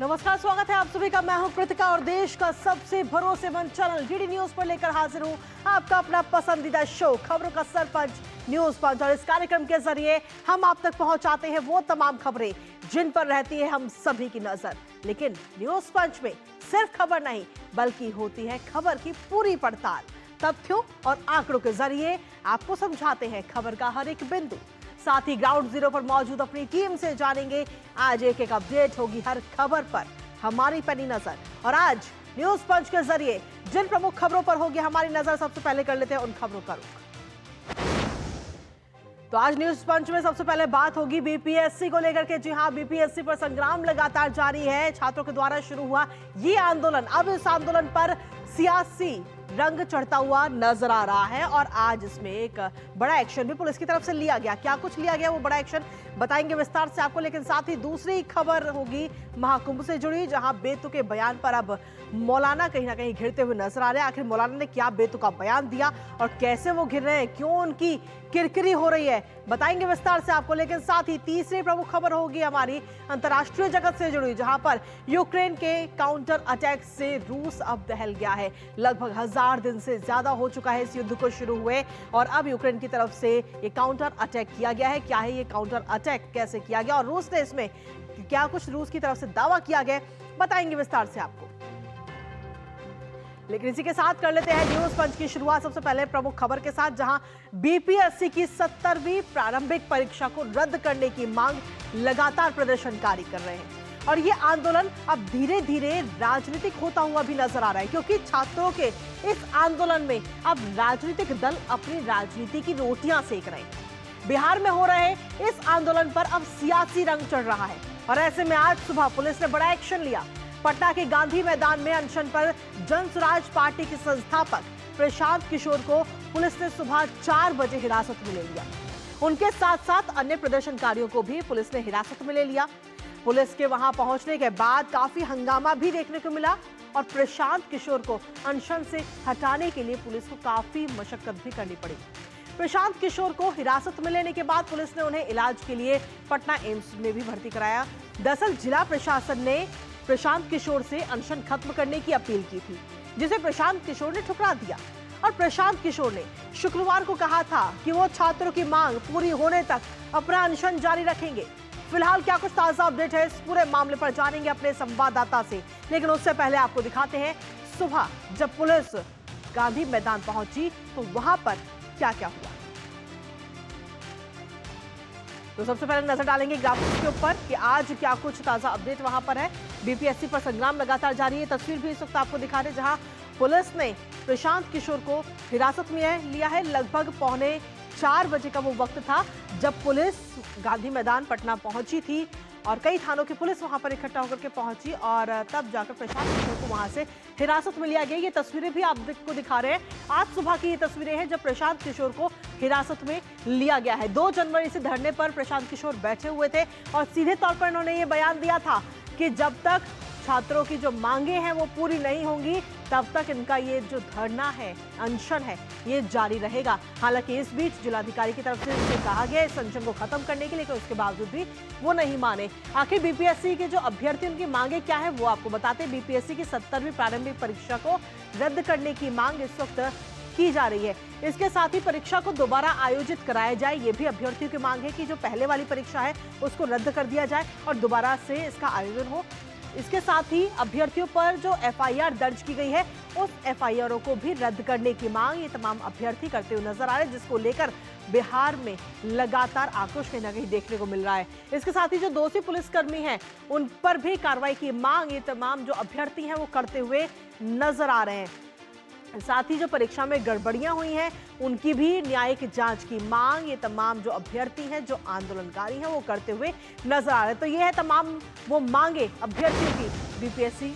नमस्कार, स्वागत है आप सभी का। मैं हूं कृतिका और देश का सबसे भरोसेमंद चैनल डीडी न्यूज पर लेकर हाजिर हूं आपका अपना पसंदीदा शो खबरों का सरपंच न्यूज पंच। और इस कार्यक्रम के जरिए हम आप तक पहुंचाते हैं वो तमाम खबरें जिन पर रहती है हम सभी की नजर। लेकिन न्यूज पंच में सिर्फ खबर नहीं बल्कि होती है खबर की पूरी पड़ताल। तथ्यों और आंकड़ों के जरिए आपको समझाते हैं खबर का हर एक बिंदु। साथ ही ग्राउंड जीरो पर मौजूद अपनी टीम से जानेंगे आज एक एक अपडेट होगी हर खबर पर हमारी पैनी नजर। और आज न्यूज पंच के जरिए जिन प्रमुख खबरों पर होगी हमारी नजर, सबसे पहले कर लेते हैं उन खबरों का रुख। तो आज न्यूज पंच में सबसे पहले बात होगी बीपीएससी को लेकर के। जी हां, बीपीएससी पर संग्राम लगातार जारी है। छात्रों के द्वारा शुरू हुआ ये आंदोलन अब इस आंदोलन पर सियासी रंग चढ़ता हुआ नजर आ रहा है और आज इसमें एक बड़ा एक्शन भी पुलिस की तरफ से लिया गया। क्या कुछ लिया गया वो बड़ा एक्शन बताएंगे विस्तार से आपको। लेकिन साथ ही दूसरी खबर होगी महाकुंभ से जुड़ी, जहां बेतुके बयान पर अब मौलाना कहीं ना कहीं घिरते हुए नजर आ रहे हैं। आखिर मौलाना ने क्या बेतुका बयान दिया और कैसे वो घिर रहे हैं, क्यों उनकी किरकिरी हो रही है, बताएंगे विस्तार से आपको। लेकिन साथ ही तीसरी प्रमुख खबर होगी हमारी अंतर्राष्ट्रीय जगत से जुड़ी, जहां पर यूक्रेन के काउंटर अटैक से रूस अब दहल गया है। लगभग 1000 दिन से ज्यादा हो चुका है इस युद्ध को शुरू हुए और अब यूक्रेन की तरफ से ये काउंटर अटैक किया गया है। क्या है ये काउंटर अटैक, कैसे किया गया और रूस ने इसमें क्या कुछ रूस की तरफ से दावा किया गया, बताएंगे विस्तार से आपको। लेकिन इसी के साथ कर लेते हैं न्यूज पंच की शुरुआत सबसे पहले प्रमुख खबर के साथ, जहां बीपीएससी की 70वीं प्रारंभिक परीक्षा को रद्द करने की मांग लगातार प्रदर्शनकारी कर रहे हैं। और ये आंदोलन अब धीरे धीरे राजनीतिक होता हुआ भी नजर आ रहा है, क्योंकि छात्रों के इस आंदोलन में अब राजनीतिक दल अपनी राजनीति की रोटियां सेक रहे हैं। बिहार में हो रहे इस आंदोलन पर अब सियासी रंग चढ़ रहा है और ऐसे में आज सुबह पुलिस ने बड़ा एक्शन लिया। पटना के गांधी मैदान में अनशन पर जन स्वराज पार्टी के संस्थापक प्रशांत किशोर को पुलिस ने सुबह 4 बजे हिरासत में ले लिया। उनके साथ साथ अन्य प्रदर्शनकारियों को भी पुलिस ने हिरासत में ले लिया। पुलिस के वहां पहुंचने के बाद काफी हंगामा भी देखने को मिला और प्रशांत किशोर को अनशन से हटाने के लिए पुलिस को काफी मशक्कत भी करनी पड़ी। प्रशांत किशोर को हिरासत में लेने के बाद पुलिस ने उन्हें इलाज के लिए पटना एम्स में भी भर्ती कराया। दरअसल जिला प्रशासन ने प्रशांत किशोर से अनशन खत्म करने की अपील की थी, जिसे प्रशांत किशोर ने ठुकरा दिया। और प्रशांत किशोर ने शुक्रवार को कहा था कि वो छात्रों की मांग पूरी होने तक अपना अनशन जारी रखेंगे। फिलहाल क्या कुछ ताजा अपडेट है इस पूरे मामले पर जानेंगे अपने संवाददाता से। लेकिन उससे पहले आपको दिखाते हैं सुबह जब पुलिस गांधी मैदान पहुंची तो वहां पर क्या क्या हुआ। तो सबसे पहले नजर डालेंगे ग्राफिक्स के ऊपर कि आज क्या कुछ ताजा अपडेट वहां पर है। बीपीएससी पर संग्राम लगातार जारी है। तस्वीर भी इस वक्त आपको दिखा रहे, जहां पुलिस ने प्रशांत किशोर को हिरासत में लिया है। लगभग 3:45 बजे का वो वक्त था जब पुलिस गांधी मैदान पटना पहुंची थी और कई थानों की पुलिस वहां पर इकट्ठा होकर के पहुंची और तब जाकर प्रशांत किशोर को वहां से हिरासत में लिया गया। ये तस्वीरें भी आपको दिखा रहे हैं। आज सुबह की ये तस्वीरें हैं जब प्रशांत किशोर को हिरासत में लिया गया है। 2 जनवरी से धरने पर प्रशांत किशोर बैठे हुए थे और सीधे तौर पर उन्होंने ये बयान दिया था कि जब तक छात्रों की जो मांगे हैं वो पूरी नहीं होंगी तब तक इनका ये जो धरना है, अनशन है, ये जारी रहेगा। हालांकि इस बीच जिलाधिकारी की तरफ से उनसे कहा गया इस अनशन को खत्म करने के लिए, लेकिन उसके बावजूद भी वो नहीं माने। आखिर बीपीएससी के जो अभ्यर्थी उनकी मांगे क्या है वो आपको बताते हैं। बीपीएससी की 70वीं प्रारंभिक परीक्षा को रद्द करने की मांग इस वक्त की जा रही है। इसके साथ ही परीक्षा को दोबारा आयोजित कराया जाए, ये भी अभ्यर्थियों की मांग है कि जो पहले वाली परीक्षा है उसको रद्द कर दिया जाए और दोबारा से इसका आयोजन हो। इसके साथ ही अभ्यर्थियों पर जो एफआईआर दर्ज की गई है उस एफआईआर को भी रद्द करने की मांग ये तमाम अभ्यर्थी करते हुए नजर आ रहे हैं, जिसको लेकर बिहार में लगातार आक्रोश कहीं ना कहीं देखने को मिल रहा है। इसके साथ ही जो दोषी पुलिसकर्मी हैं उन पर भी कार्रवाई की मांग ये तमाम जो अभ्यर्थी हैं वो करते हुए नजर आ रहे हैं। साथ ही जो परीक्षा में गड़बड़ियां हुई हैं उनकी भी न्यायिक जांच की मांग ये तमाम जो अभ्यर्थी हैं, जो आंदोलनकारी हैं वो करते हुए नजर आ रहे हैं। तो ये है तमाम वो मांगे अभ्यर्थियों की बीपीएससी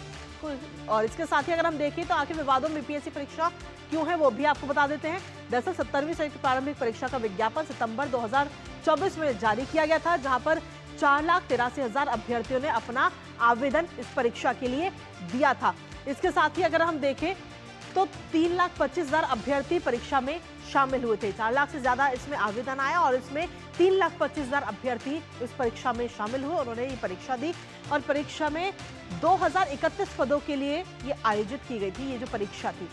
को। और इसके साथ ही अगर हम देखें तो आखिर विवादों में बीपीएससी परीक्षा क्यों है वो भी आपको बता देते हैं। दरअसल 70वीं संयुक्त प्रारंभिक परीक्षा का विज्ञापन सितंबर 2024 में जारी किया गया था, जहां पर 4,83,000 अभ्यर्थियों ने अपना आवेदन इस परीक्षा के लिए दिया था। इसके साथ ही अगर हम देखें तो 3,25,000 अभ्यर्थी परीक्षा में शामिल हुए थे। 4 लाख से ज्यादा इसमें आवेदन आया और इसमें 3,25,000 अभ्यर्थी इस परीक्षा में शामिल हुए। उन्होंने ये परीक्षा दी और परीक्षा में 2031 पदों के लिए ये आयोजित की गई थी, ये जो परीक्षा थी,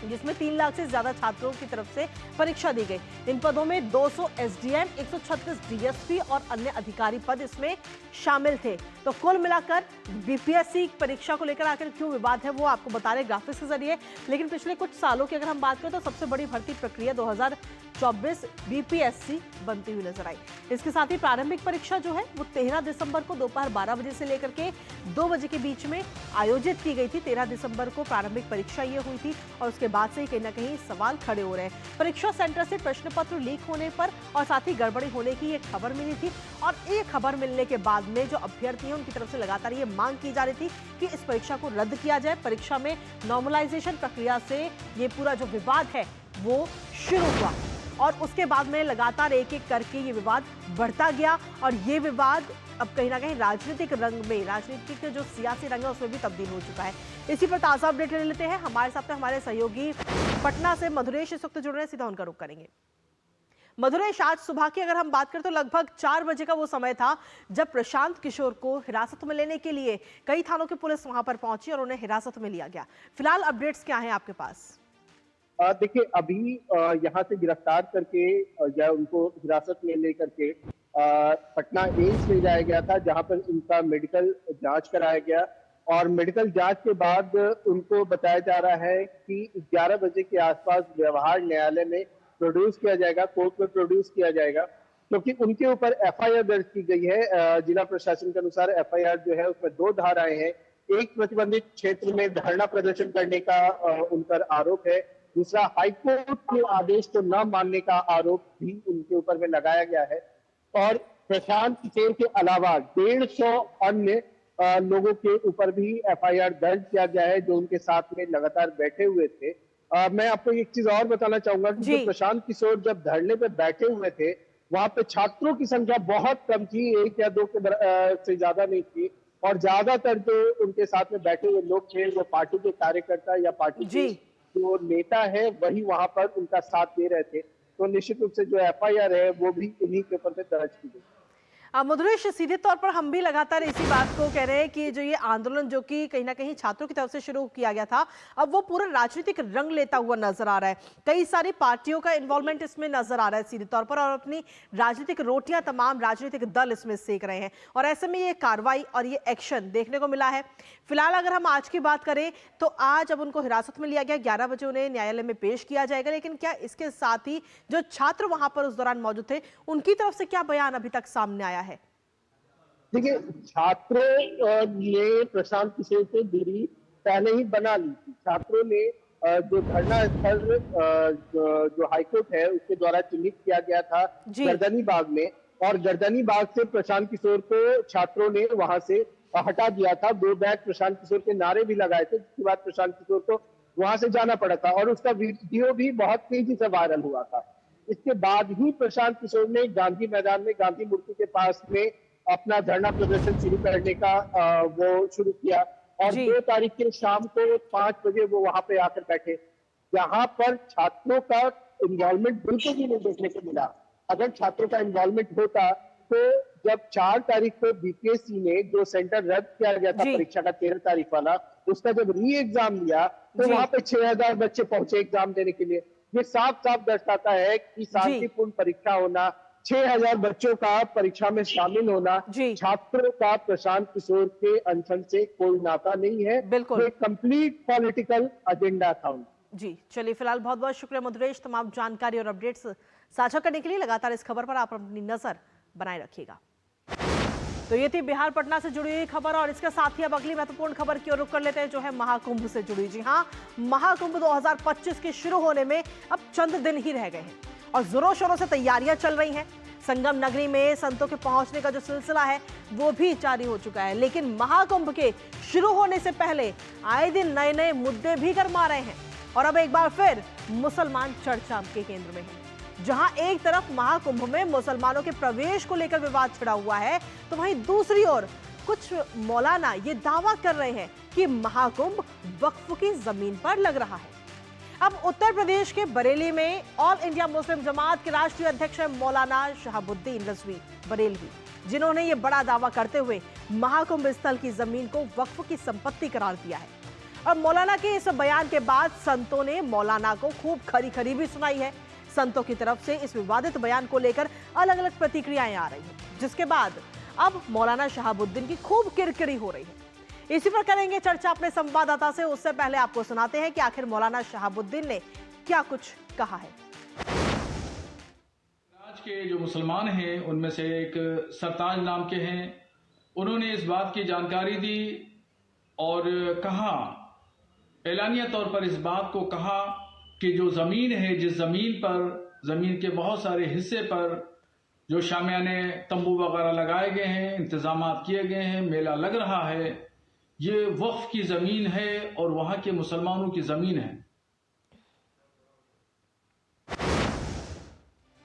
जिसमें 3 लाख से ज्यादा छात्रों की तरफ से परीक्षा दी गई। इन पदों में 200 एसडीएम, 136 डीएसपी और अन्य अधिकारी पद इसमें शामिल थे। तो कुल मिलाकर बीपीएससी परीक्षा को लेकर आखिर क्यों विवाद है वो आपको बता रहे ग्राफिक्स के जरिए। लेकिन पिछले कुछ सालों की अगर हम बात करें तो सबसे बड़ी भर्ती प्रक्रिया 2024 बीपीएससी बनती हुई नजर आई। इसके साथ ही प्रारंभिक परीक्षा जो है वो 13 दिसंबर को दोपहर 12 बजे से लेकर के 2 बजे के बीच में आयोजित की गई थी। 13 दिसंबर को प्रारंभिक परीक्षा ये हुई थी और उसके बाद से ही कहीं ना कहीं सवाल खड़े हो रहे हैं। परीक्षा सेंटर से प्रश्न पत्र लीक होने पर और साथ ही गड़बड़ी होने की एक खबर मिली थी और ये खबर मिलने के बाद में जो अभ्यर्थी हैं उनकी तरफ से लगातार ये मांग की जा रही थी कि इस परीक्षा को रद्द किया जाए। परीक्षा में नॉर्मलाइजेशन प्रक्रिया से ये पूरा जो विवाद है वो शुरू हुआ और उसके बाद में लगातार एक एक करके ये विवाद बढ़ता गया और ये विवाद अब कहीं ना कहीं राजनीतिक रंग में, राजनीतिक जो सियासी रंग है उसमें भी तब्दील हो चुका है। इसी पर ताजा अपडेट ले लेते हैं। हमारे साथ हमारे सहयोगी पटना से मधुरेश इस वक्त जुड़ रहे हैं, सीधा उनका रुख करेंगे। मधुरेश, आज सुबह की अगर हम बात करें तो लगभग 4 बजे का वो समय था जब प्रशांत किशोर को हिरासत में लेने के लिए कई थानों की पुलिस वहां पर पहुंची और उन्हें हिरासत में लिया गया। फिलहाल अपडेट्स क्या हैं आपके पास? देखिए, अभी यहाँ से गिरफ्तार करके या उनको हिरासत में लेकर के पटना एम्स ले जाया गया था, जहाँ पर उनका मेडिकल जांच कराया गया और मेडिकल जांच के बाद उनको बताया जा रहा है कि 11 बजे के आसपास व्यवहार न्यायालय में प्रोड्यूस किया जाएगा, कोर्ट में प्रोड्यूस किया जाएगा, क्योंकि उनके ऊपर एफआईआर दर्ज की गई है। जिला प्रशासन के अनुसार एफआईआर जो है उसमें 2 धाराएं हैं। एक, प्रतिबंधित क्षेत्र में धरना प्रदर्शन करने का उन पर आरोप है। दूसरा, हाईकोर्ट के आदेश को न मानने का आरोप भी उनके ऊपर में लगाया गया है और प्रशांत किशोर के अलावा 150 अन्य लोगों के ऊपर भी एफआईआर दर्ज किया गया है जो उनके साथ में लगातार बैठे हुए थे। मैं आपको एक चीज और बताना चाहूंगा कि प्रशांत किशोर जब धरने पे बैठे हुए थे वहां पे छात्रों की संख्या बहुत कम थी, 1 या 2 से ज्यादा नहीं थी और ज्यादातर जो उनके साथ में बैठे हुए लोग थे वो पार्टी के कार्यकर्ता या पार्टी के जो नेता है वही वहां पर उनका साथ दे रहे थे। तो निश्चित रूप से जो एफआईआर है वो भी उन्हीं के ऊपर से दर्ज की गई। मधुरेश, सीधे तौर पर हम भी लगातार इसी बात को कह रहे हैं कि जो ये आंदोलन जो कि कहीं ना कहीं छात्रों की तरफ से शुरू किया गया था, अब वो पूरा राजनीतिक रंग लेता हुआ नजर आ रहा है। कई सारी पार्टियों का इन्वॉल्वमेंट इसमें नजर आ रहा है सीधे तौर पर और अपनी राजनीतिक रोटियां तमाम राजनीतिक दल इसमें सेक रहे हैं और ऐसे में ये कार्रवाई और ये एक्शन देखने को मिला है। फिलहाल अगर हम आज की बात करें तो आज अब उनको हिरासत में लिया गया, 11 बजे उन्हें न्यायालय में पेश किया जाएगा। लेकिन क्या इसके साथ ही जो छात्र वहां पर उस दौरान मौजूद थे उनकी तरफ से क्या बयान अभी तक सामने आया है? देखिए, छात्रों ने प्रशांत किशोर से दूरी पहले ही बना ली थी। छात्रों ने जो धरना स्थल जो हाईकोर्ट है उसके द्वारा चिन्हित किया गया था गर्दनी बाग में और गर्दनी बाग से प्रशांत किशोर को छात्रों ने वहां से हटा दिया था। 2 बैग प्रशांत किशोर के नारे भी लगाए थे, जिसके बाद प्रशांत किशोर को वहां से जाना पड़ा था और उसका वीडियो भी बहुत तेजी से वायरल हुआ था। इसके बाद ही प्रशांत किशोर ने गांधी मैदान में गांधी मूर्ति के पास में अपना धरना प्रदर्शन शुरू करने का वो शुरू किया और 2 तारीख के शाम को 5 बजे वो वहां पे आकर बैठे। यहाँ पर छात्रों का इन्वॉल्वमेंट बिल्कुल भी नहीं देखने को मिला। अगर छात्रों का इन्वॉल्वमेंट होता तो जब 4 तारीख को बीपीएससी ने जो सेंटर रद्द किया गया था परीक्षा का 13 तारीख वाला, उसका जब री एग्जाम लिया तो वहां पे 6000 बच्चे पहुंचे एग्जाम देने के लिए। ये साफ साफ दर्शाता है कि शांतिपूर्ण परीक्षा होना, 6000 बच्चों का परीक्षा में शामिल होना, छात्रों का प्रशांत किशोर के अनशन से कोई नाता नहीं है। बिल्कुल कंप्लीट पॉलिटिकल एजेंडा था। जी चलिए, फिलहाल बहुत बहुत शुक्रिया मधुरेश, तमाम जानकारी और अपडेट्स साझा करने के लिए। लगातार इस खबर पर आप अपनी नजर बनाए रखिएगा। तो ये थी बिहार पटना से जुड़ी हुई खबर और इसके साथ ही अब अगली महत्वपूर्ण खबर की ओर रुख कर लेते हैं जो है महाकुंभ से जुड़ी। जी हाँ, महाकुंभ 2025 के शुरू होने में अब चंद दिन ही रह गए हैं और जोरों शोरों से तैयारियां चल रही हैं। संगम नगरी में संतों के पहुंचने का जो सिलसिला है वो भी जारी हो चुका है। लेकिन महाकुंभ के शुरू होने से पहले आए दिन नए नए मुद्दे भी गरमा रहे हैं और अब एक बार फिर मुसलमान चर्चा के केंद्र में है। जहां एक तरफ महाकुंभ में मुसलमानों के प्रवेश को लेकर विवाद छिड़ा हुआ है तो वहीं दूसरी ओर कुछ मौलाना ये दावा कर रहे हैं कि महाकुंभ वक्फ की जमीन पर लग रहा है। अब उत्तर प्रदेश के बरेली में ऑल इंडिया मुस्लिम जमात के राष्ट्रीय अध्यक्ष हैं मौलाना शहाबुद्दीन रिजवी बरेलवी, जिन्होंने ये बड़ा दावा करते हुए महाकुंभ स्थल की जमीन को वक्फ की संपत्ति करार दिया है। और मौलाना के इस बयान के बाद संतों ने मौलाना को खूब खरी खरी भी सुनाई है। संतों की तरफ से इस विवादित बयान को लेकर अलग अलग प्रतिक्रियाएं आ रही हैं, जिसके बाद अब मौलाना शहाबुद्दीन की खूब किरकिरी हो रही है। इसी पर करेंगे चर्चा अपने संवाददाता से। उससे पहले आपको सुनाते हैं कि आखिर मौलाना शहाबुद्दीन ने क्या कुछ कहा है। आज के जो मुसलमान हैं उनमें से एक सरताज नाम के हैं, उन्होंने इस बात की जानकारी दी और कहा, एलानिया तौर पर इस बात को कहा कि जो जमीन है, जिस जमीन पर, जमीन के बहुत सारे हिस्से पर जो शामियाने तंबू वगैरह लगाए गए हैं, इंतजामात किए गए हैं, मेला लग रहा है, ये वक्फ की जमीन है और वहां के मुसलमानों की जमीन है।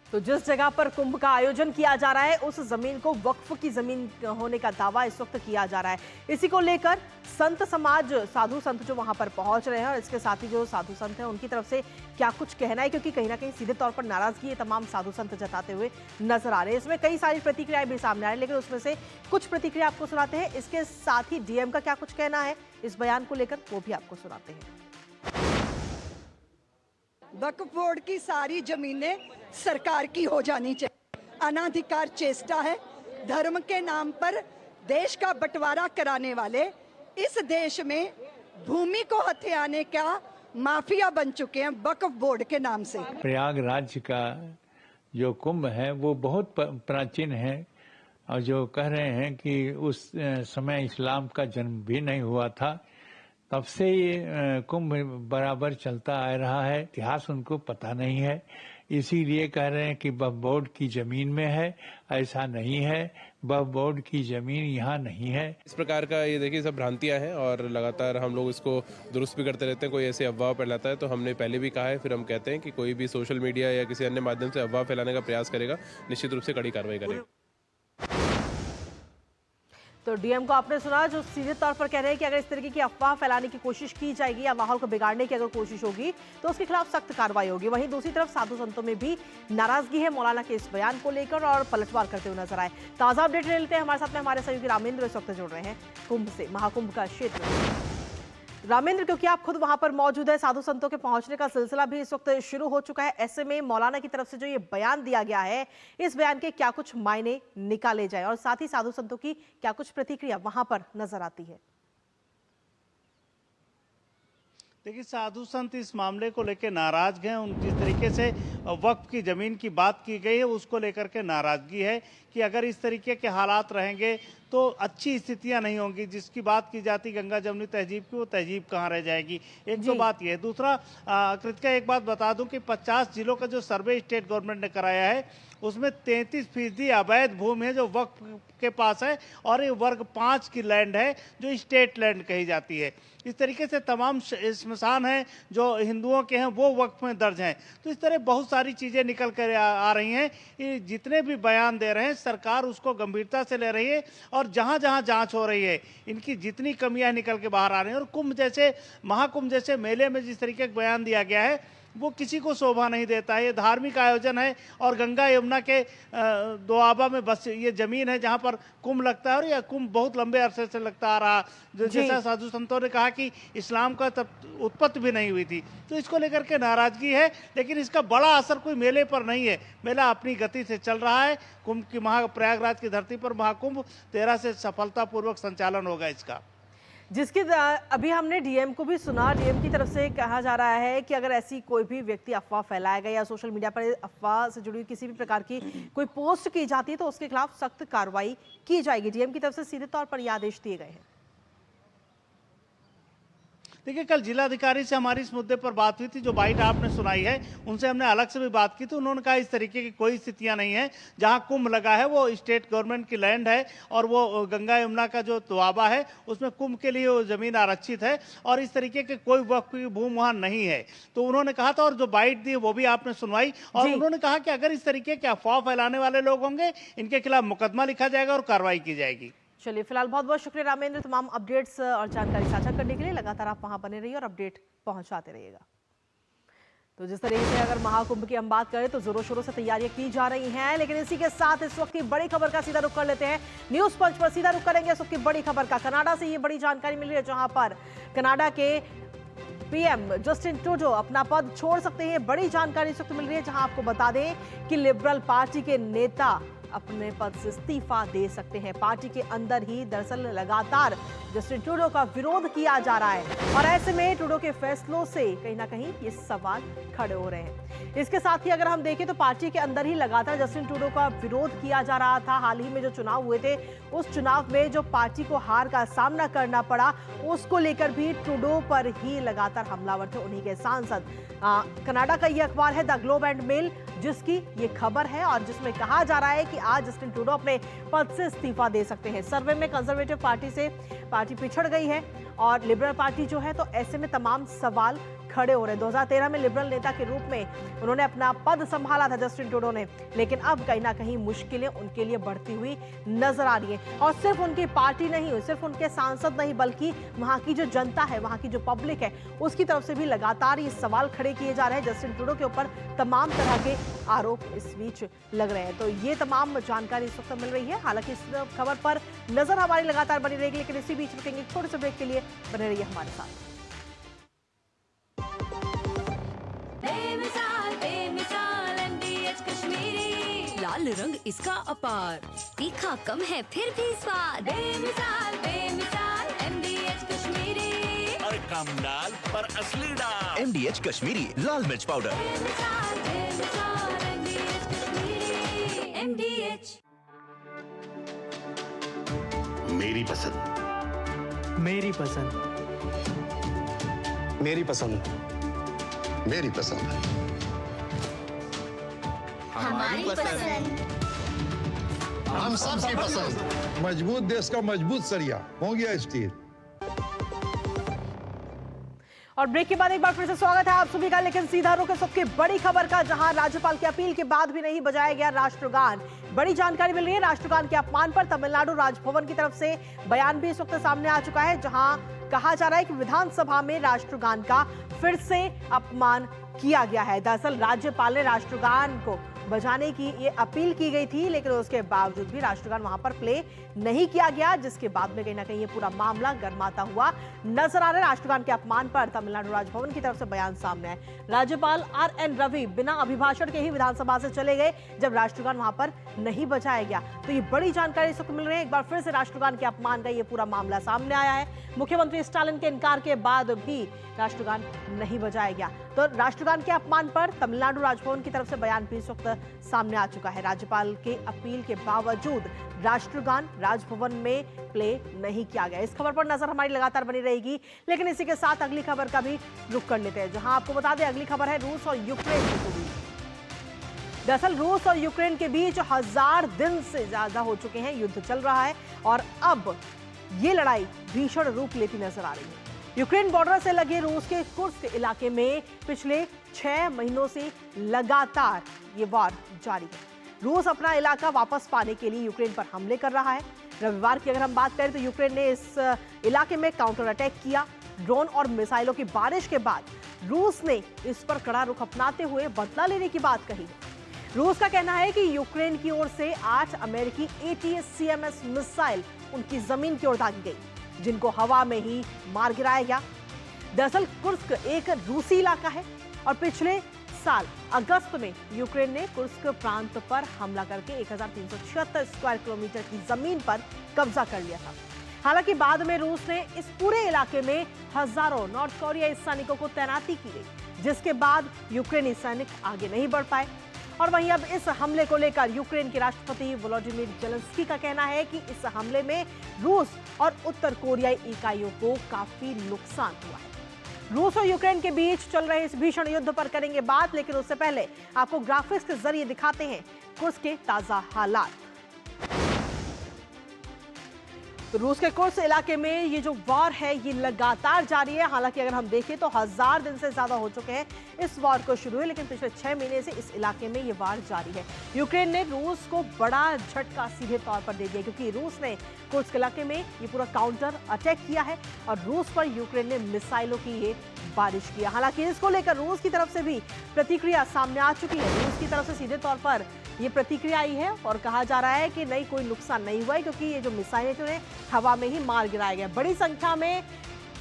तो जिस जगह पर कुंभ का आयोजन किया जा रहा है उस जमीन को वक्फ की जमीन होने का दावा इस वक्त किया जा रहा है। इसी को लेकर संत समाज, साधु संत जो वहां पर पहुंच रहे हैं और इसके साथ ही जो साधु संत हैं उनकी तरफ से क्या कुछ कहना है, क्योंकि कहीं ना कहीं सीधे तौर पर नाराजगी ये तमाम साधु संत जताते हुए नजर आ रहे हैं। इसमें कई सारी प्रतिक्रियाएं भी सामने आ रही है, लेकिन उसमें से कुछ प्रतिक्रिया आपको सुनाते हैं। इसके साथ ही डीएम का क्या कुछ कहना है इस बयान को लेकर, वो भी आपको सुनाते हैं। वक्फ बोर्ड की सारी जमीनें सरकार की हो जानी चाहिए। अनाधिकार चेष्टा है। धर्म के नाम पर देश का बंटवारा कराने वाले इस देश में भूमि को हथियाने का माफिया बन चुके हैं वक्फ बोर्ड के नाम से। प्रयागराज का जो कुंभ है वो बहुत प्राचीन है और जो कह रहे हैं कि उस समय इस्लाम का जन्म भी नहीं हुआ था, तब से ये कुंभ बराबर चलता आ रहा है। इतिहास उनको पता नहीं है, इसीलिए कह रहे हैं कि वक्फ बोर्ड की जमीन में है। ऐसा नहीं है, वक्फ बोर्ड की जमीन यहाँ नहीं है। इस प्रकार का ये देखिए सब भ्रांतियां हैं और लगातार हम लोग इसको दुरुस्त भी करते रहते हैं। कोई ऐसे अफवाह फैलाता है तो हमने पहले भी कहा है, फिर हम कहते हैं कि कोई भी सोशल मीडिया या किसी अन्य माध्यम से अफवाह फैलाने का प्रयास करेगा, निश्चित रूप से कड़ी कार्रवाई करेगा। तो डीएम को आपने सुना, जो सीधे तौर पर कह रहे हैं कि अगर इस तरीके की अफवाह फैलाने की कोशिश की जाएगी या माहौल को बिगाड़ने की अगर कोशिश होगी तो उसके खिलाफ सख्त कार्रवाई होगी। वहीं दूसरी तरफ साधु संतों में भी नाराजगी है मौलाना के इस बयान को लेकर और पलटवार करते हुए नजर आए। ताजा अपडेट ले लेते हैं, हमारे साथ में हमारे सहयोगी रामेंद्र इस वक्त जुड़ रहे हैं कुंभ से, महाकुंभ का क्षेत्र। रामेंद्र, क्योंकि आप खुद वहां पर मौजूद है, साधु संतों के पहुंचने का सिलसिला भी इस वक्त शुरू हो चुका है। ऐसे में मौलाना की तरफ से जो ये बयान दिया गया है, इस बयान के क्या कुछ मायने निकाले जाए और साथ ही साधु संतों की क्या कुछ प्रतिक्रिया वहां पर नजर आती है? देखिए, साधु संत इस मामले को लेकर नाराज हैं। उन जिस तरीके से वक्फ की जमीन की बात की गई है उसको लेकर के नाराजगी है कि अगर इस तरीके के हालात रहेंगे तो अच्छी स्थितियां नहीं होंगी। जिसकी बात की जाती गंगा जमुनी तहजीब की, वो तहजीब कहाँ रह जाएगी। एक तो बात यह है। दूसरा, कृतिका एक बात बता दूं कि 50 जिलों का जो सर्वे स्टेट गवर्नमेंट ने कराया है उसमें 33% अवैध भूमि है जो वक्फ के पास है और ये वर्ग 5 की लैंड है जो स्टेट लैंड कही जाती है। इस तरीके से तमाम स्मशान हैं जो हिंदुओं के हैं वो वक्फ में दर्ज हैं। तो इस तरह बहुत सारी चीज़ें निकल कर आ रही हैं। ये जितने भी बयान दे रहे हैं सरकार उसको गंभीरता से ले रही है और जहाँ जहाँ जांच हो रही है इनकी जितनी कमियां निकल के बाहर आ रही हैं। और कुंभ जैसे, महाकुंभ जैसे मेले में जिस तरीके का बयान दिया गया है वो किसी को शोभा नहीं देता है। ये धार्मिक आयोजन है और गंगा यमुना के दोआबा में बस ये जमीन है जहाँ पर कुंभ लगता है और यह कुंभ बहुत लंबे अरसे से लगता आ रहा। जैसा साधु संतों ने कहा कि इस्लाम का तब उत्पत्ति भी नहीं हुई थी। तो इसको लेकर के नाराजगी है, लेकिन इसका बड़ा असर कोई मेले पर नहीं है। मेला अपनी गति से चल रहा है। कुंभ की प्रयागराज की धरती पर महाकुंभ 13 से सफलतापूर्वक संचालन होगा इसका, जिसकी अभी हमने डीएम को भी सुना। डीएम की तरफ से कहा जा रहा है कि अगर ऐसी कोई भी व्यक्ति अफवाह फैलाएगा या सोशल मीडिया पर अफवाह से जुड़ी किसी भी प्रकार की कोई पोस्ट की जाती है तो उसके खिलाफ सख्त कार्रवाई की जाएगी। डीएम की तरफ से सीधे तौर पर ये आदेश दिए गए हैं। देखिए, कल जिलाधिकारी से हमारी इस मुद्दे पर बात हुई थी। जो बाइट आपने सुनाई है उनसे हमने अलग से भी बात की थी। उन्होंने कहा इस तरीके की कोई स्थितियां नहीं है। जहां कुंभ लगा है वो स्टेट गवर्नमेंट की लैंड है और वो गंगा यमुना का जो दोआबा है उसमें कुंभ के लिए वो जमीन आरक्षित है और इस तरीके के कोई वक्फ की भूमि वहां नहीं है। तो उन्होंने कहा था और जो बाइट दी वो भी आपने सुनवाई और उन्होंने कहा कि अगर इस तरीके के अफवाह फैलाने वाले लोग होंगे इनके खिलाफ मुकदमा लिखा जाएगा और कार्रवाई की जाएगी। चलिए, फिलहाल बहुत बहुत शुक्रिया रामेंद्र, तमाम अपडेट्स और जानकारी साझा करने के लिए। लगातार आप वहां बने रहिए और अपडेट पहुंचाते रहिएगा। तो जिस तरीके से अगर महाकुंभ की हम बात करें तो जोरों शोरों से तैयारियां की जा रही हैं, लेकिन इसी के साथ इस वक्त की बड़ी खबर का सीधा रुख कर लेते हैं। न्यूज पंच पर सीधा रुख करेंगे इस वक्त की बड़ी खबर का। कनाडा से ये बड़ी जानकारी मिल रही है, जहां पर कनाडा के पीएम जस्टिन ट्रूडो अपना पद छोड़ सकते हैं। बड़ी जानकारी इस वक्त मिल रही है, जहां आपको बता दें कि लिबरल पार्टी के नेता अपने पद से इस्तीफा दे सकते हैं। पार्टी के अंदर ही दरअसल लगातार जस्टिन ट्रूडो का विरोध किया जा रहा है और ऐसे में ट्रूडो के फैसलों से कहीं ना कहीं ये सवाल खड़े हो रहे हैं। इसके साथ ही अगर हम देखें तो पार्टी के अंदर ही लगातार जस्टिन ट्रूडो का विरोध किया जा रहा था। हाल ही में जो चुनाव हुए थे, उस चुनाव में जो पार्टी को हार का सामना करना पड़ा, उसको लेकर भी ट्रूडो पर ही लगातार हमलावर थे उन्हीं के सांसद। कनाडा का ये अखबार है द ग्लोब एंड मेल, जिसकी ये खबर है और जिसमें कहा जा रहा है कि आज जस्टिन ट्रूडो अपने पद से इस्तीफा दे सकते हैं। सर्वे में कंजर्वेटिव पार्टी से पार्टी पिछड़ गई है और लिबरल पार्टी जो है, तो ऐसे में तमाम सवाल खड़े हो रहे हैं। 2013 में लिबरल नेता के रूप में उन्होंने अपना पद संभाला था जस्टिन ट्रूडो ने, लेकिन अब कहीं ना कहीं मुश्किलें उनके लिए बढ़ती हुई नजर आ रही है। और सिर्फ उनकी पार्टी नहीं, सिर्फ उनके सांसद नहीं, बल्कि वहां की जो जनता है, वहां की जो पब्लिक है, उसकी तरफ से भी लगातार ये सवाल खड़े किए जा रहे हैं। जस्टिन ट्रूडो के ऊपर तमाम तरह के आरोप इस बीच लग रहे हैं। तो ये तमाम जानकारी इस वक्त मिल रही है। हालांकि इस खबर पर नजर हमारी लगातार बनी रहेगी, लेकिन इसी बीच रुकेंगे थोड़े से ब्रेक के लिए। बने रहिए हमारे साथ। लाल रंग इसका अपार, तीखा कम है फिर भी स्वाद। बेमिसाल बेमिसाल MDH कश्मीरी। और कम डाल पर असली डाल। MDH कश्मीरी लाल मिर्च पाउडर। बेमिसाल बेमिसाल MDH कश्मीरी। MDH। मेरी पसंद। मेरी पसंद। मेरी पसंद। मेरी पसंद। हमारी पसंद। हम सबकी पसंद। मजबूत देश का मजबूत सरिया हो गया स्टील। और ब्रेक के बाद एक बार फिर से स्वागत है आप सभी का। लेकिन सीधा रुख सबकी बड़ी खबर का, जहां राज्यपाल की अपील के बाद भी नहीं बजाया गया राष्ट्रगान। बड़ी जानकारी मिल रही है, राष्ट्रगान के अपमान पर तमिलनाडु राजभवन की तरफ से बयान भी इस वक्त सामने आ चुका है, जहां कहा जा रहा है कि विधानसभा में राष्ट्रगान का फिर से अपमान किया गया है। दरअसल राज्यपाल ने राष्ट्रगान को बजाने की ये अपील की गई थी, लेकिन उसके बावजूद भी राष्ट्रगान वहां पर प्ले नहीं किया गया, जिसके बाद में कहीं ना कहीं ये पूरा मामला गर्माता हुआ नजर आ रहा है। राष्ट्रगान के अपमान पर तमिलनाडु राजभवन की तरफ से बयान सामने आए। राज्यपाल RN रवि बिना अभिभाषण के ही विधानसभा से चले गए, जब राष्ट्रगान वहां पर नहीं बजाया गया। तो ये बड़ी जानकारी इस वक्त मिल रही है। एक बार फिर से राष्ट्रगान के अपमान का ये पूरा मामला सामने आया है। मुख्यमंत्री स्टालिन के इनकार के बाद भी राष्ट्रगान नहीं बजाया गया। तो राष्ट्रगान के अपमान पर तमिलनाडु राजभवन की तरफ से बयान भी इस वक्त सामने आ चुका है। राज्यपाल के अपील के बावजूद राष्ट्रगान राजभवन में प्ले नहीं किया गया। इस खबर पर नजर हमारी लगातार बनी रहेगी, लेकिन इसी के साथ अगली खबर का भी रुख कर लेते हैं, जहां आपको बता दें अगली खबर है रूस और यूक्रेन के बीच। दरअसल रूस और यूक्रेन के बीच 1000 दिन से ज्यादा हो चुके हैं, युद्ध चल रहा है और अब ये लड़ाई भीषण रूप लेती नजर आ रही है। यूक्रेन बॉर्डर से लगे रूस के कुर्स्क इलाके में पिछले 6 महीनों से लगातार ये वार जारी है। रूस अपना इलाका वापस पाने के लिए यूक्रेन पर हमले कर रहा है। रविवार की अगर हम बात करें तो यूक्रेन ने इस इलाके में काउंटर अटैक किया। ड्रोन और मिसाइलों की बारिश के बाद रूस ने इस पर कड़ा रुख अपनाते हुए बदला लेने की बात कही है। रूस का कहना है कि यूक्रेन की ओर से 8 अमेरिकी ATACMS मिसाइल उनकी जमीन की ओर दागी गई, जिनको हवा में ही मार गिराया गया। दरअसल कुर्स्क एक रूसी इलाका है और पिछले साल अगस्त में यूक्रेन ने कुर्स्क प्रांत पर हमला करके 1376 स्क्वायर किलोमीटर की जमीन पर कब्जा कर लिया था। हालांकि बाद में रूस ने इस पूरे इलाके में हजारों नॉर्थ कोरियाई सैनिकों को तैनाती की गई, जिसके बाद यूक्रेनी सैनिक आगे नहीं बढ़ पाए। और वहीं अब इस हमले को लेकर यूक्रेन के राष्ट्रपति वोलोडिमीर जेलेंस्की का कहना है कि इस हमले में रूस और उत्तर कोरियाई इकाइयों को काफी नुकसान हुआ है। रूस और यूक्रेन के बीच चल रहे इस भीषण युद्ध पर करेंगे बात, लेकिन उससे पहले आपको ग्राफिक्स के जरिए दिखाते हैं कुर्स्क के ताजा हालात। तो रूस के कुर्स इलाके में ये जो वॉर है ये लगातार जारी है। हालांकि अगर हम देखें तो 1000 दिन से ज्यादा हो चुके हैं इस वॉर को शुरू हुए, लेकिन पिछले 6 महीने से इस इलाके में ये वॉर जारी है। यूक्रेन ने रूस को बड़ा झटका सीधे तौर पर दे दिया, क्योंकि रूस ने कुर्स इलाके में ये पूरा काउंटर अटैक किया है और रूस पर यूक्रेन ने मिसाइलों की ये बारिश किया। हालांकि इसको लेकर रूस की तरफ से भी प्रतिक्रिया सामने आ चुकी है। रूस की तरफ से सीधे तौर पर ये प्रतिक्रिया आई है और कहा जा रहा है कि नहीं, कोई नुकसान नहीं हुआ है, क्योंकि ये जो मिसाइलें थी उन्हें हवा में ही मार गिराया गया। बड़ी संख्या में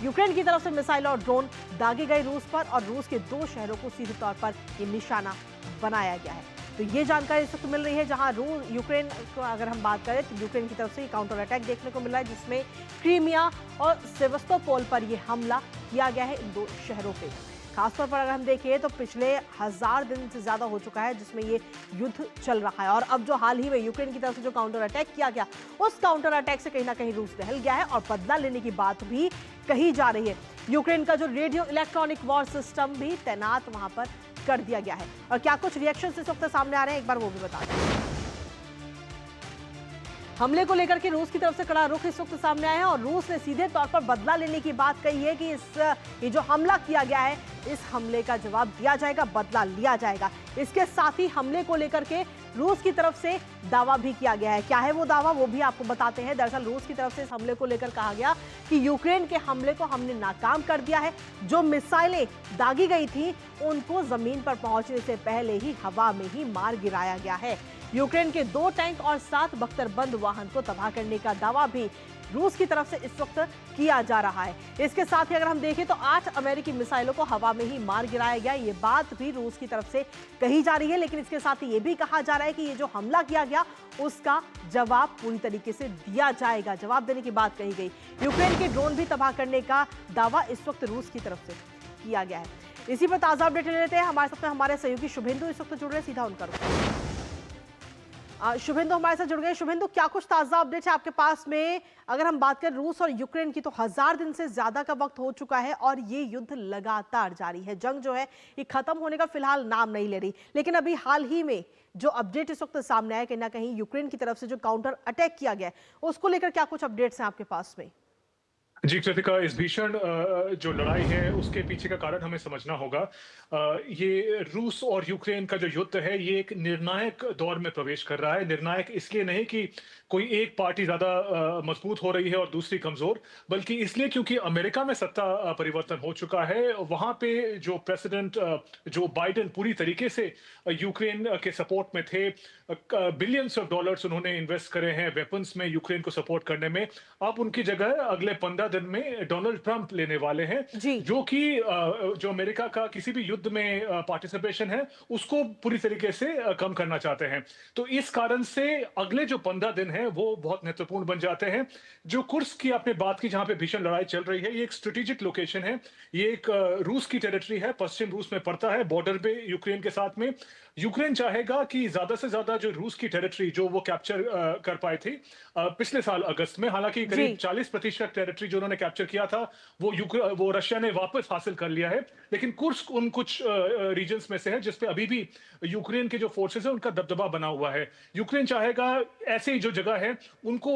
यूक्रेन की तरफ से मिसाइल और ड्रोन दागे गए रूस पर, और रूस के 2 शहरों को सीधे तौर पर ये निशाना बनाया गया है। तो ये जानकारी इस वक्त मिल रही है, जहां यूक्रेन को अगर हम बात करें तो यूक्रेन की तरफ से काउंटर अटैक देखने को मिल रहा है, जिसमें क्रीमिया और सेवस्तोपोल पर यह हमला किया गया है, इन 2 शहरों पे। खासतौर पर अगर हम देखें तो पिछले 1000 दिन से ज्यादा हो चुका है जिसमें ये युद्ध चल रहा है, और अब जो हाल ही में यूक्रेन की तरफ से जो काउंटर अटैक किया गया, उस काउंटर अटैक से कहीं ना कहीं रूस दहल गया है और बदला लेने की बात भी कही जा रही है। यूक्रेन का जो रेडियो इलेक्ट्रॉनिक वॉर सिस्टम भी तैनात वहां पर कर दिया गया है। और क्या कुछ रिएक्शन इस वक्त सामने आ रहे हैं, एक बार वो भी बता दें। हमले को लेकर के रूस की तरफ से कड़ा रुख इस वक्त सामने आया है और रूस ने सीधे तौर पर बदला लेने की बात कही है कि ये जो हमला किया गया है, इस हमले का जवाब दिया जाएगा, बदला लिया जाएगा। इसके साथ ही हमले को लेकर के रूस की तरफ से दावा भी किया गया है। क्या है वो दावा, वो भी आपको बताते हैं। दरअसल रूस की तरफ से इस हमले को लेकर कहा गया कि यूक्रेन के हमले को हमने नाकाम कर दिया है। जो मिसाइलें दागी गई थी उनको जमीन पर पहुंचने से पहले ही हवा में ही मार गिराया गया है। यूक्रेन के 2 टैंक और 7 बख्तरबंद वाहन को तबाह करने का दावा भी रूस की तरफ से इस वक्त किया जा रहा है। इसके साथ ही अगर हम देखें तो 8 अमेरिकी मिसाइलों को हवा में ही मार गिराया गया, ये बात भी रूस की तरफ से कही जा रही है। लेकिन इसके साथ ही ये भी कहा जा रहा है कि ये जो हमला किया गया उसका जवाब पूरी तरीके से दिया जाएगा, जवाब देने की बात कही गई। यूक्रेन के ड्रोन भी तबाह करने का दावा इस वक्त रूस की तरफ से किया गया है। इसी पर ताजा अपडेट ले लेते हैं। हमारे साथ हमारे सहयोगी शुभेंदु इस वक्त जुड़ रहे, सीधा उनका रुख। शुभेंदु हमारे साथ जुड़ गए। शुभेंदु, क्या कुछ ताजा अपडेट है आपके पास में? अगर हम बात करें रूस और यूक्रेन की, तो 1000 दिन से ज्यादा का वक्त हो चुका है और ये युद्ध लगातार जारी है। जंग जो है ये खत्म होने का फिलहाल नाम नहीं ले रही, लेकिन अभी हाल ही में जो अपडेट इस वक्त सामने आया, कहीं ना कहीं यूक्रेन की तरफ से जो काउंटर अटैक किया गया है, उसको लेकर क्या कुछ अपडेट्स हैं आपके पास में? जी कृतिका, इस भीषण जो लड़ाई है उसके पीछे का कारण हमें समझना होगा। ये रूस और यूक्रेन का जो युद्ध है ये एक निर्णायक दौर में प्रवेश कर रहा है। निर्णायक इसलिए नहीं कि कोई एक पार्टी ज्यादा मजबूत हो रही है और दूसरी कमजोर, बल्कि इसलिए क्योंकि अमेरिका में सत्ता परिवर्तन हो चुका है। वहां पे जो प्रेसिडेंट जो बाइडेन पूरी तरीके से यूक्रेन के सपोर्ट में थे, बिलियंस ऑफ डॉलर्स उन्होंने इन्वेस्ट करे हैं वेपन्स में यूक्रेन को सपोर्ट करने में। अब उनकी जगह अगले 15 दिन में डोनाल्ड ट्रंप लेने वाले हैं, जो कि जो अमेरिका का किसी भी युद्ध में पार्टिसिपेशन है उसको पूरी तरीके से कम करना चाहते हैं। तो इस कारण से अगले जो 15 दिन है वो बहुत महत्वपूर्ण बन जाते हैं। जो कुर्स्क की आपने बात की, जहां पे भीषण लड़ाई चल रही है, ये एक स्ट्रेटेजिक लोकेशन है। ये एक रूस की टेरिटरी है, पश्चिम रूस में पड़ता है, बॉर्डर पे यूक्रेन के साथ में। यूक्रेन चाहेगा कि ज्यादा से ज्यादा जो रूस की टेरिटरी जो वो कैप्चर कर पाए थे पिछले साल अगस्त में, हालांकि करीब 40% टेरिटरी जो उन्होंने कैप्चर किया था वो रशिया ने वापस हासिल कर लिया है। लेकिन कुर्स्क उन कुछ रीजन्स में से है जिसपे अभी भी यूक्रेन के जो फोर्सेस है उनका दबदबा बना हुआ है। यूक्रेन चाहेगा ऐसे ही जो जगह है उनको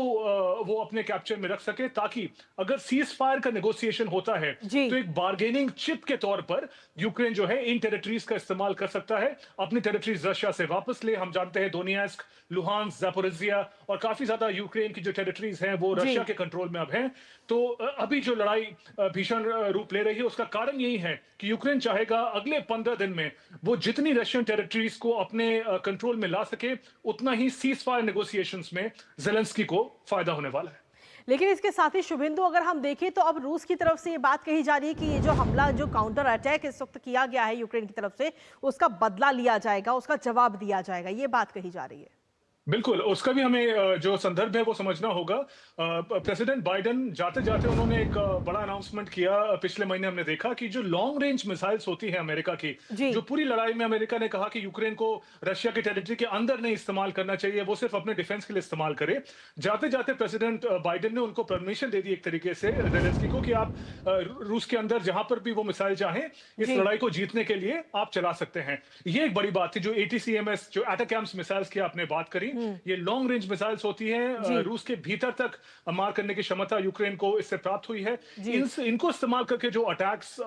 वो अपने कैप्चर में रख सके, ताकि अगर सीज फायर का नेगोशिएशन होता है तो एक बार्गेनिंग चिप के तौर पर यूक्रेन जो है इन टेरिटरीज का इस्तेमाल कर सकता है, अपनी टेरिटरीज रशिया से वापस ले। हम जानते हैं दोनियास्क, लुहांस्क, ज़ापोरिज़िया और काफी ज्यादा यूक्रेन की जो टेरिटरीज हैं वो रशिया के कंट्रोल में अब हैं। तो अभी जो लड़ाई भीषण रूप ले रही है उसका कारण यही है कि यूक्रेन चाहेगा अगले 15 दिन में वो जितनी रशियन टेरिटरीज को अपने कंट्रोल में ला सके, उतना ही सीज फायर नेगोशिएशंस में ज़ेलेंस्की को फायदा होने वाला है। लेकिन इसके साथ ही शुभेंदु, अगर हम देखें तो अब रूस की तरफ से ये बात कही जा रही है कि ये जो हमला, जो काउंटर अटैक इस वक्त किया गया है यूक्रेन की तरफ से, उसका बदला लिया जाएगा, उसका जवाब दिया जाएगा, ये बात कही जा रही है। बिल्कुल, उसका भी हमें जो संदर्भ है वो समझना होगा। प्रेसिडेंट बाइडेन जाते जाते उन्होंने एक बड़ा अनाउंसमेंट किया। पिछले महीने हमने देखा कि जो लॉन्ग रेंज मिसाइल्स होती हैं अमेरिका की, जो पूरी लड़ाई में अमेरिका ने कहा कि यूक्रेन को रशिया की टेरिटरी के अंदर नहीं इस्तेमाल करना चाहिए, वो सिर्फ अपने डिफेंस के लिए इस्तेमाल करे। जाते जाते प्रेसिडेंट बाइडेन ने उनको परमिशन दे दी एक तरीके से ज़ेलेंस्की को कि आप रूस के अंदर जहां पर भी वो मिसाइल चाहें इस लड़ाई को जीतने के लिए आप चला सकते हैं। ये एक बड़ी बात थी। जो ATCMS जो एटाकैम्स मिसाइल्स की आपने बात करी, ये लॉन्ग रेंज मिसाइल्स होती हैं, रूस के भीतर तक मार करने की क्षमता यूक्रेन को इससे प्राप्त हुई है। इनको इस्तेमाल करके जो अटैक्स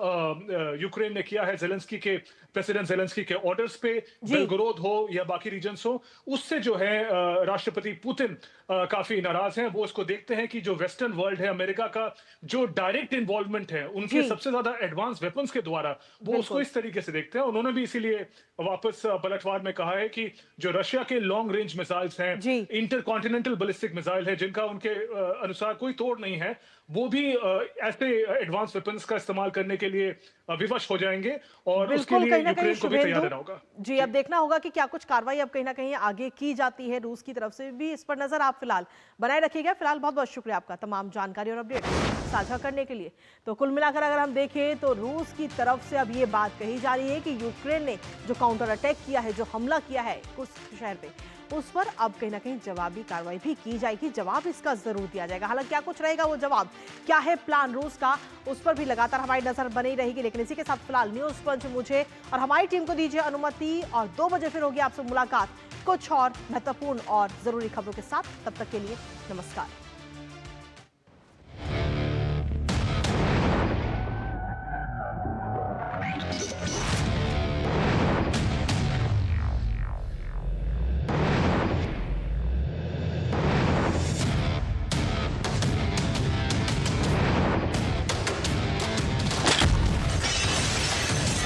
यूक्रेन ने किया है जेलेंस्की के, प्रेसिडेंट जेलेंस्की के ऑर्डर्स पे, बेलगोरोद हो या बाकी रीजन्स हो, उससे जो है राष्ट्रपति पुतिन काफी नाराज हैं। वो इसको देखते हैं कि जो वेस्टर्न वर्ल्ड है, अमेरिका का जो डायरेक्ट इन्वॉल्वमेंट है उनके सबसे ज्यादा एडवांस वेपन्स के द्वारा, वो उसको इस तरीके से देखते हैं। उन्होंने भी इसीलिए वापस पलटवार में कहा है कि जो रशिया के लॉन्ग रेंज मिसाइल्स हैं, इंटरकॉन्टिनेंटल बैलिस्टिक मिसाइल है, जिनका उनके अनुसार कोई तोड़ नहीं है, वो भी ऐसे एडवांस वेपन्स का इस्तेमाल करने के लिए विवश हो जाएंगे और उसके लिए यूक्रेन को भी तैयार रहना होगा। जी, अब देखना होगा कि क्या कुछ कार्रवाई अब कहीं ना कहीं आगे की जाती है रूस की तरफ से भी। इस पर नजर आप फिलहाल बनाए रखिएगा। फिलहाल बहुत बहुत शुक्रिया आपका तमाम जानकारी और अपडेट साझा करने के लिए। तो कुल मिलाकर अगर हम देखें तो रूस की तरफ से अब ये बात कही जा रही है कि यूक्रेन ने जो काउंटर अटैक किया है, जो हमला किया है कुर्स्क शहर पे, उस पर अब कहीं ना कहीं जवाबी कार्रवाई भी की जाएगी। जवाब इसका जरूर दिया जाएगा। हालांकि क्या कुछ रहेगा वो जवाब, क्या है प्लान रूस का, उस पर भी लगातार हमारी नजर बनी रहेगी। लेकिन इसी के साथ फिलहाल न्यूज पंच मुझे और हमारी टीम को दीजिए अनुमति और 2 बजे फिर होगी आपसे मुलाकात कुछ और महत्वपूर्ण और जरूरी खबरों के साथ। तब तक के लिए नमस्कार।